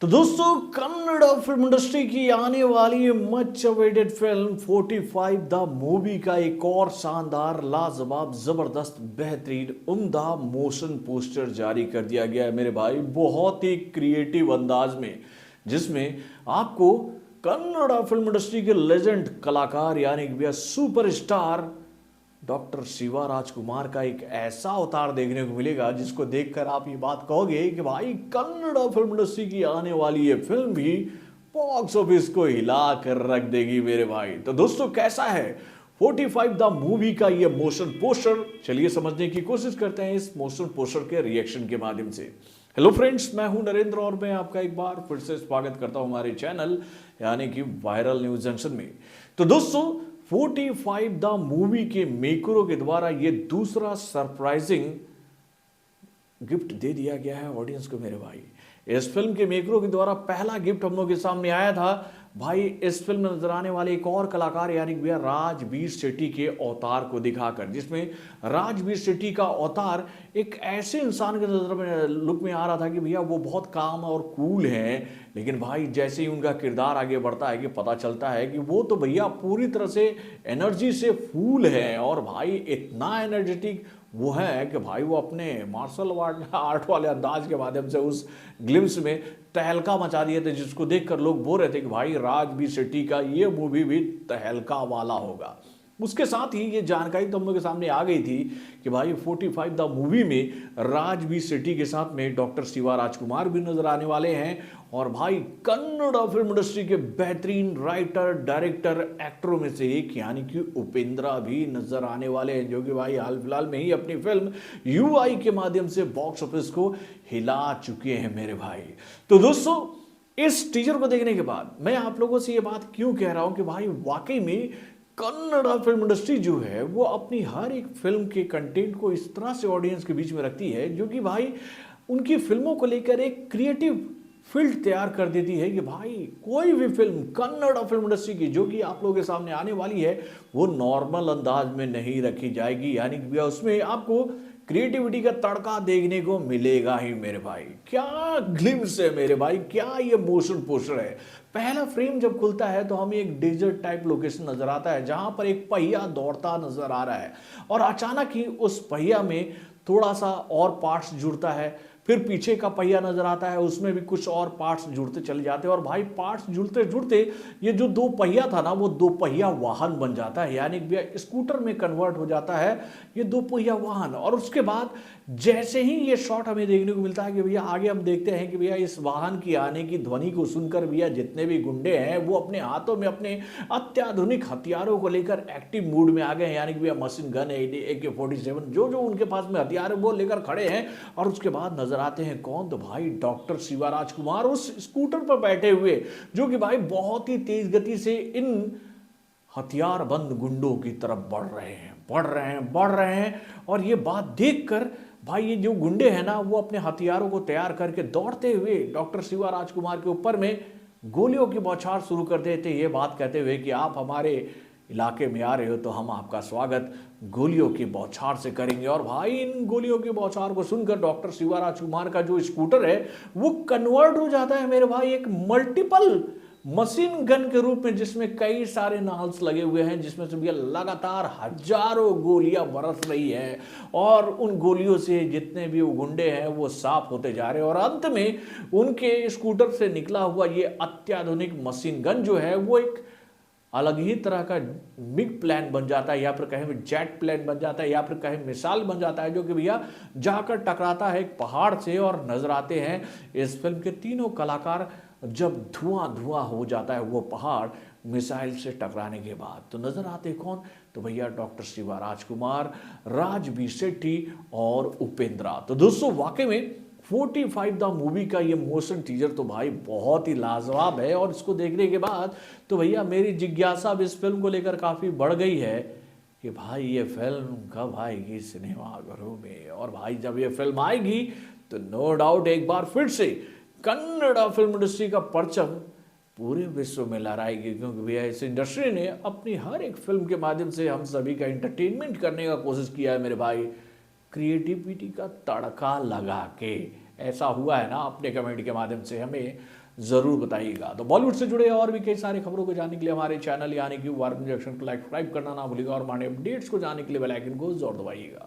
तो दोस्तों Kannada film industry की आने वाली much awaited film 45 the movie का एक और शानदार लाजवाब जबरदस्त बेहतरीन उम्दा मोशन पोस्टर जारी कर दिया गया है मेरे भाई, बहुत ही क्रिएटिव अंदाज में, जिसमें आपको कन्नड़ फिल्म इंडस्ट्री के लेजेंड कलाकार यानी कि सुपरस्टार डॉक्टर शिवा राजकुमार का एक ऐसा अवतार देखने को मिलेगा जिसको देखकर आप ये बात कहोगे कि भाई कन्नड़ फिल्म इंडस्ट्री की आने वाली ये फिल्म भी बॉक्स ऑफिस को हिला कर रख देगी मेरे भाई। तो दोस्तों कैसा है 45 द मूवी का ये मोशन पोस्टर, चलिए समझने की कोशिश करते हैं इस मोशन पोस्टर के रिएक्शन के माध्यम से। हेलो फ्रेंड्स, मैं हूं नरेंद्र और मैं आपका एक बार फिर से स्वागत करता हूं हमारे चैनल यानी कि वायरल न्यूज जंक्शन में। तो दोस्तों 45 द मूवी के मेकरों के द्वारा ये दूसरा सरप्राइजिंग गिफ्ट दे दिया गया है ऑडियंस को मेरे भाई। इस फिल्म के मेकरों के द्वारा पहला गिफ्ट हम लोग के सामने आया था भाई, इस फिल्म में नजर आने वाले एक और कलाकार यानी कि भैया राजवीर शेट्टी के अवतार को दिखाकर, जिसमें राजवीर शेट्टी का अवतार एक ऐसे इंसान के नजर में लुक में आ रहा था कि भैया वो बहुत काम और कूल है, लेकिन भाई जैसे ही उनका किरदार आगे बढ़ता है कि पता चलता है कि वो तो भैया पूरी तरह से एनर्जी से फूल है। और भाई इतना एनर्जेटिक वो है कि भाई वो अपने मार्शल आर्ट वाले अंदाज के माध्यम से उस ग्लिम्स में तहलका मचा दिए थे, जिसको देखकर लोग बोल रहे थे कि भाई राजवीर शेट्टी का ये मूवी भी तहलका वाला होगा। उसके साथ ही ये जानकारी तो हम लोग के सामने आ गई थी कि भाई 45 द मूवी में राजवीर शेट्टी के साथ में डॉक्टर शिवा राजकुमार भी नजर आने वाले हैं। और भाई कन्नड़ फिल्म इंडस्ट्री के बेहतरीन राइटर डायरेक्टर एक्टरों में से एक यानी कि उपेंद्रा भी नजर आने वाले हैं, जो कि भाई हाल फिलहाल में ही अपनी फिल्म यूआई के माध्यम से बॉक्स ऑफिस को हिला चुके हैं मेरे भाई। तो दोस्तों इस टीजर को देखने के बाद मैं आप लोगों से ये बात क्यों कह रहा हूं कि भाई वाकई में कन्नड़ फिल्म इंडस्ट्री जो है वो अपनी हर एक फिल्म के कंटेंट को इस तरह से ऑडियंस के बीच में रखती है जो कि भाई उनकी फिल्मों को लेकर एक क्रिएटिव फील्ड तैयार कर देती है कि भाई कोई भी फिल्म कन्नड़ फिल्म इंडस्ट्री की जो कि आप लोगों के सामने आने वाली है वो नॉर्मल अंदाज में नहीं रखी जाएगी, यानी कि उसमें आपको क्रिएटिविटी का तड़का देखने को मिलेगा ही मेरे भाई। क्या ग्लिम्स है मेरे भाई, क्या ये मोशन पोस्टर है। पहला फ्रेम जब खुलता है तो हमें एक डेजर्ट टाइप लोकेशन नजर आता है जहां पर एक पहिया दौड़ता नजर आ रहा है और अचानक ही उस पहिया में थोड़ा सा और पार्ट्स जुड़ता है, फिर पीछे का पहिया नजर आता है उसमें भी कुछ और पार्ट्स जुड़ते चले जाते हैं और भाई पार्ट्स जुड़ते जुड़ते ये जो दो पहिया था ना वो दो पहिया वाहन बन जाता है, यानी कि भैया स्कूटर में कन्वर्ट हो जाता है ये दो पहिया वाहन। और उसके बाद जैसे ही ये शॉट हमें देखने को मिलता है कि भैया आगे हम देखते हैं कि भैया इस वाहन की आने की ध्वनि को सुनकर भैया जितने भी गुंडे हैं वो अपने हाथों में अपने अत्याधुनिक हथियारों को लेकर एक्टिव मूड में आ गए हैं, यानी कि भैया मशीन गन AK-47 जो जो उनके पास में हथियार है वो लेकर खड़े हैं। और उसके बाद नजर आते हैं कौन, तो भाई डॉक्टर शिवा राजकुमार उस स्कूटर पर बैठे हुए, जो कि भाई बहुत ही तेज गति से इन हथियारबंद गुंडों की तरफ बढ़ रहे हैं। और ये बात देखकर भाई ये जो गुंडे हैं ना वो अपने हथियारों को तैयार करके दौड़ते हुए डॉक्टर शिवा राजकुमार के ऊपर में गोलियों की बौछार शुरू कर देते, ये बात कहते हुए कि आप हमारे इलाके में आ रहे हो तो हम आपका स्वागत गोलियों की बौछार से करेंगे। और भाई इन गोलियों की बौछार को सुनकर डॉक्टर शिवा राजकुमार का जो स्कूटर है वो कन्वर्ट हो जाता है मेरे भाई एक मल्टीपल मशीन गन के रूप में, जिसमें कई सारे नाल्स लगे हुए हैं, जिसमें से भी लगातार हजारों गोलियां बरस रही है और उन गोलियों से जितने भी वो गुंडे हैं वो साफ होते जा रहे हैं। और अंत में उनके स्कूटर से निकला हुआ ये अत्याधुनिक मशीन गन जो है वो एक अलग ही तरह का बिग प्लान बन जाता है, या फिर कहें जेट प्लान बन जाता है, या फिर कहें मिसाइल बन जाता है, जो कि भैया जाकर टकराता है एक पहाड़ से। और नजर आते हैं इस फिल्म के तीनों कलाकार जब धुआं हो जाता है वो पहाड़ मिसाइल से टकराने के बाद, तो नजर आते कौन, तो भैया डॉक्टर शिवा राजकुमार, राजवीर शेट्टी और उपेंद्रा। तो दोस्तों वाकई में 45 द मूवी का ये मोशन टीजर तो भाई बहुत ही लाजवाब है। और इसको देखने के बाद तो भैया मेरी जिज्ञासा अब इस फिल्म को लेकर काफ़ी बढ़ गई है कि भाई ये फिल्म कब आएगी सिनेमाघरों में। और भाई जब ये फिल्म आएगी तो नो डाउट एक बार फिर से कन्नड़ फिल्म इंडस्ट्री का परचम पूरे विश्व में लहराएगी, क्योंकि भैया इस इंडस्ट्री ने अपनी हर एक फिल्म के माध्यम से हम सभी का एंटरटेनमेंट करने का कोशिश किया है मेरे भाई, क्रिएटिविटी का तड़का लगा के। ऐसा हुआ है ना, अपने कमेंट के माध्यम से हमें ज़रूर बताइएगा। तो बॉलीवुड से जुड़े और भी कई सारी खबरों को जानने के लिए हमारे चैनल यानी कि वार्प जंक्शन को लाइक सब्सक्राइब करना ना भूलिएगा और हमारे अपडेट्स को जानने के लिए बेल आइकन को जरूर दबाइएगा।